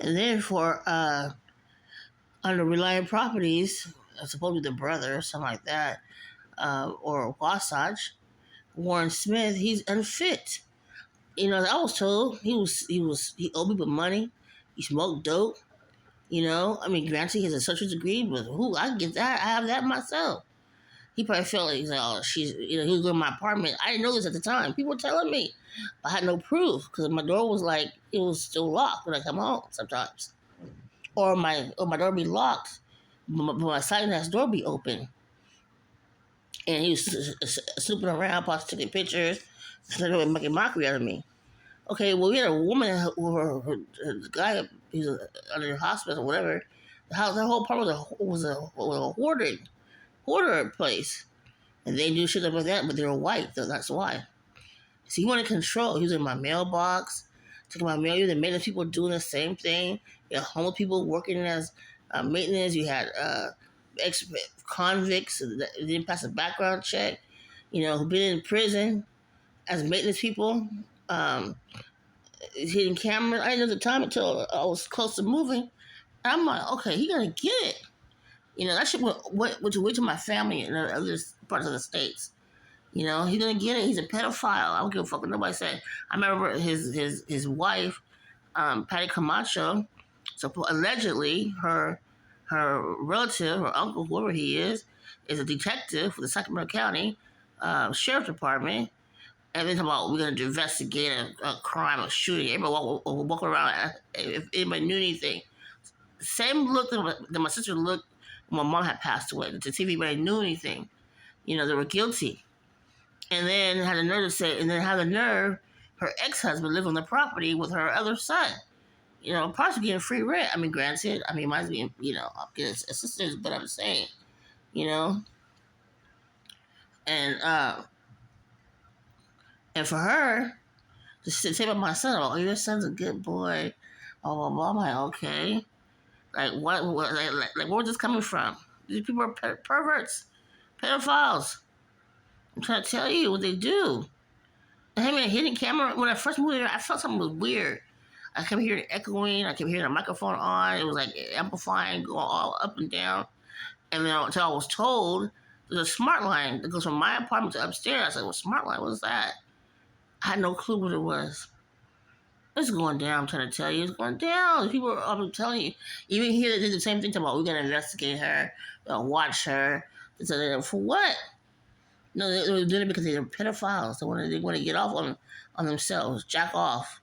And then for under Reliant Properties, supposedly the brother or something like that, or Wasatch, Warren Smith, he's unfit. I was told he owed people money. He smoked dope. Granted, he has a social degree, but who I get that? I have that myself. He probably felt like, oh, he was going to my apartment. I didn't know this at the time. People were telling me, but I had no proof because my door was it was still locked when I come home sometimes, or my door be locked, but my side house door be open. And he was snooping around, possibly taking pictures, making mockery out of me. Okay, well, we had a woman her guy, he's under the hospital or whatever. The whole apartment was a hoarder place. And they do shit like that, but they were white, so that's why. So he wanted control. He was in my mailbox, taking my mail. You had maintenance people doing the same thing. You had homeless people working as maintenance. You had ex-convicts that didn't pass a background check, who've been in prison as maintenance people. Hitting cameras. I didn't know the time until I was close to moving. And I'm like, okay, he gonna get it. That shit went to my family in other parts of the states. He's gonna get it. He's a pedophile. I don't give a fuck what nobody said. I remember his wife, Patty Camacho. So allegedly, her relative, her uncle, whoever he is a detective for the Sacramento County Sheriff Department. And then talking about we're going to investigate a crime, a shooting. Everybody walk around if anybody knew anything. Same look that my sister looked when my mom had passed away, to see if anybody knew anything. They were guilty. And then had the nerve to say, her ex-husband lived on the property with her other son. Possibly getting free rent. Granted, mine's being, getting assistance, but I'm saying, and for her to say about my son, oh, your son's a good boy, blah blah blah. I'm like, okay, what where's this coming from? These people are perverts, pedophiles. I'm trying to tell you what they do. And having a hidden camera, when I first moved here, I felt something was weird. I kept hearing echoing. I kept hearing the microphone on. It was amplifying, going all up and down. And then until I was told there's a smart line that goes from my apartment to upstairs. I said, well, smart line, what is that? I had no clue what it was. It's going down, I'm trying to tell you. It's going down. People I'm telling you. Even here, they did the same thing about we're going to investigate her, watch her. For what? No, they were doing it because they're pedophiles. They want to get off on themselves, jack off.